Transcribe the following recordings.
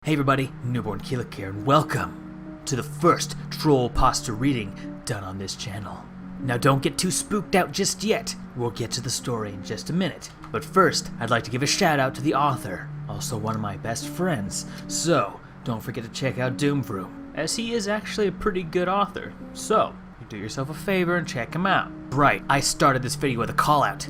Hey everybody, Newbornkilik here, and welcome to the first Trollpasta reading done on this channel. Now don't get too spooked out just yet, we'll get to the story in just a minute. But first, I'd like to give a shout out to the author, also one of my best friends. So, don't forget to check out DOOMVROOM, as he is actually a pretty good author. So, you do yourself a favor and check him out. Right, I started this video with a call out.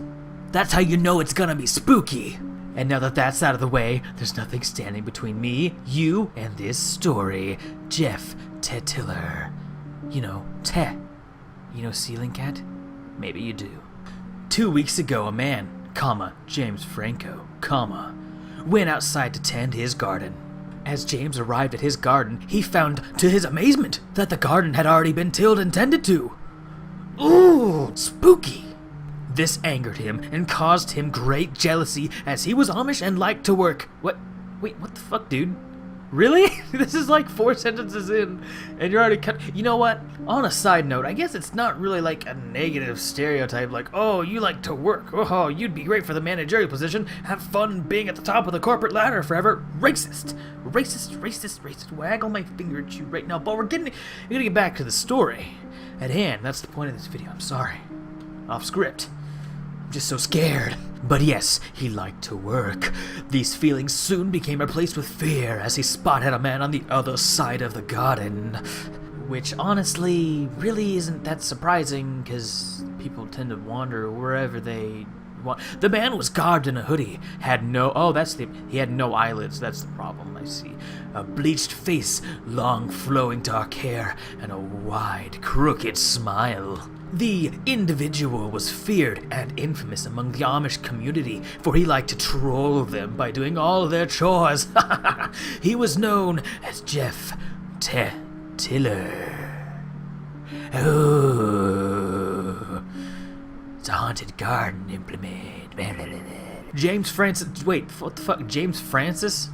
That's how you know it's gonna be spooky! And now that that's out of the way, there's nothing standing between me, you, and this story. Jeff Tiller. You know, Te. You know Ceiling Cat? Maybe you do. 2 weeks ago, a man, James Franco, went outside to tend his garden. As James arrived at his garden, he found, to his amazement, that the garden had already been tilled and tended to. Ooh, spooky! This angered him and caused him great jealousy, as he was Amish and liked to work. Wait, what the fuck, dude? Really? This is like 4 sentences in, and you're already cut. You know what? On a side note, I guess it's not really like a negative stereotype, like, oh, you like to work. Oh, you'd be great for the managerial position. Have fun being at the top of the corporate ladder forever. Racist. Waggle my finger at you right now. But we're gonna get back to the story at hand. That's the point of this video. I'm sorry. Off script. Just so scared. But yes, he liked to work. These feelings soon became replaced with fear as he spotted a man on the other side of the garden. Which honestly really isn't that surprising, because people tend to wander wherever they want. The man was garbed in a hoodie, he had no eyelids, that's the problem, I see. A bleached face, long flowing dark hair, and a wide, crooked smile. The individual was feared and infamous among the Amish community, for he liked to troll them by doing all their chores. He was known as Jeff Tiller. Oh, it's a haunted garden implement. James Francis. Wait, what the fuck? James Francis?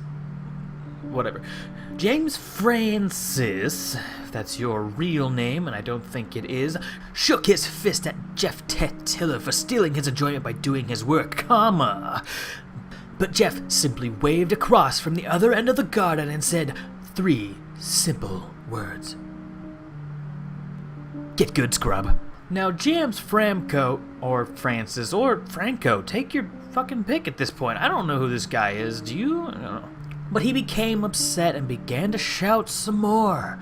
Whatever. James Francis, if that's your real name, and I don't think it is, shook his fist at Jeff Tiller for stealing his enjoyment by doing his work, But Jeff simply waved across from the other end of the garden and said 3 simple words. Get good, scrub. Now, James Franco, or Francis, or Franco, take your fucking pick at this point. I don't know who this guy is, do you? I don't know. But he became upset and began to shout some more,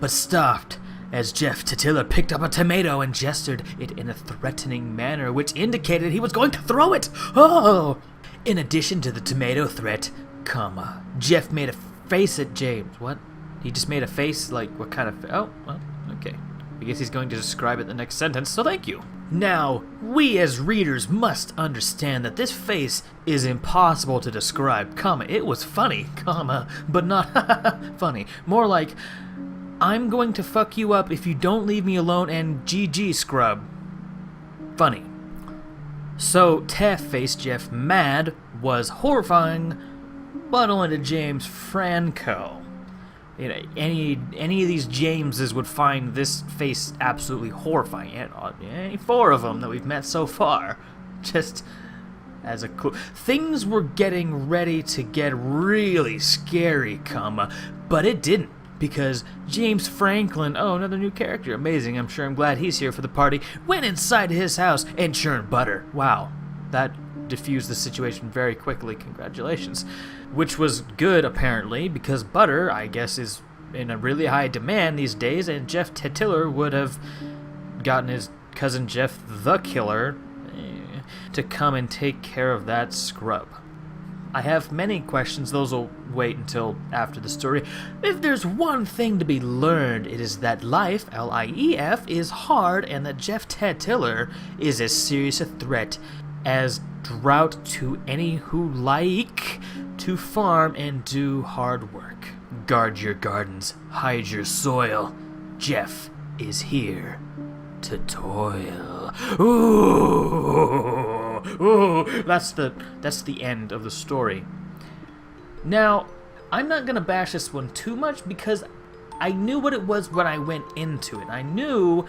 but stopped as Jeff Tiller picked up a tomato and gestured it in a threatening manner, which indicated he was going to throw it. Oh! In addition to the tomato threat, Jeff made a face at James. What? He just made a face? Like, what kind of... Oh, well, okay. I guess he's going to describe it in the next sentence, so thank you. Now, we as readers must understand that this face is impossible to describe, it was funny, but not funny. More like, I'm going to fuck you up if you don't leave me alone, and GG, scrub. Funny. So, faced Jeff mad was horrifying, but only to James Franco. You know, any of these Jameses would find this face absolutely horrifying. Any 4 of them that we've met so far. Just as a clue. Things were getting ready to get really scary, but it didn't. Because James Franklin, another new character, amazing, I'm sure I'm glad he's here for the party, went inside his house and churned butter. Wow, that diffused the situation very quickly, congratulations. Which was good, apparently, because butter, I guess, is in a really high demand these days, and Jeff Tiller would have gotten his cousin Jeff the Killer to come and take care of that scrub. I have many questions, those will wait until after the story. If there's one thing to be learned, it is that life, L-I-E-F, is hard, and that Jeff Tiller is as serious a threat as drought to any who like to farm and do hard work. Guard your gardens, hide your soil. Jeff is here to toil. Ooh, that's the end of the story. Now, I'm not gonna bash this one too much because I knew what it was when I went into it. I knew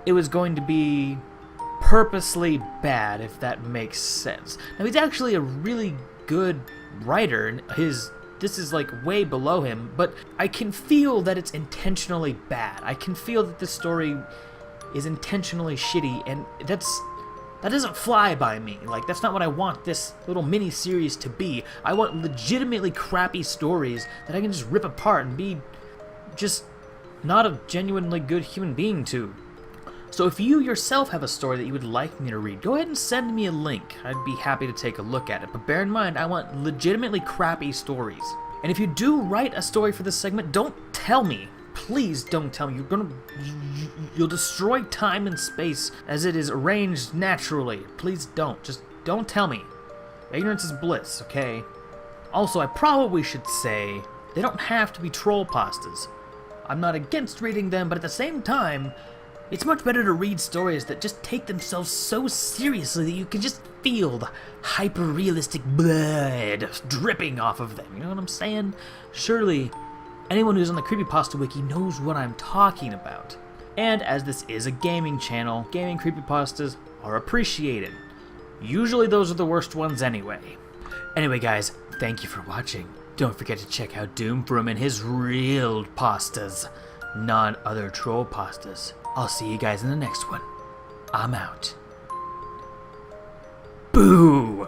it was going to be purposely bad, if that makes sense. Now, he's actually a really good writer, and his this is like way below him, but I can feel that it's intentionally bad. I can feel that this story is intentionally shitty, and that doesn't fly by me. Like, that's not what I want this little mini-series to be. I want legitimately crappy stories that I can just rip apart and be just not a genuinely good human being to. So if you yourself have a story that you would like me to read, go ahead and send me a link. I'd be happy to take a look at it. But bear in mind, I want legitimately crappy stories. And if you do write a story for this segment, don't tell me. Please don't tell me. You'll destroy time and space as it is arranged naturally. Please don't. Just don't tell me. Ignorance is bliss, okay? Also, I probably should say, they don't have to be Trollpastas. I'm not against reading them, but at the same time, it's much better to read stories that just take themselves so seriously that you can just feel the hyper-realistic blood dripping off of them. You know what I'm saying? Surely, anyone who's on the Creepypasta Wiki knows what I'm talking about. And as this is a gaming channel, gaming creepypastas are appreciated. Usually those are the worst ones anyway. Anyway guys, thank you for watching. Don't forget to check out DOOMVROOM and his real pastas, not other troll pastas. I'll see you guys in the next one. I'm out. Boo!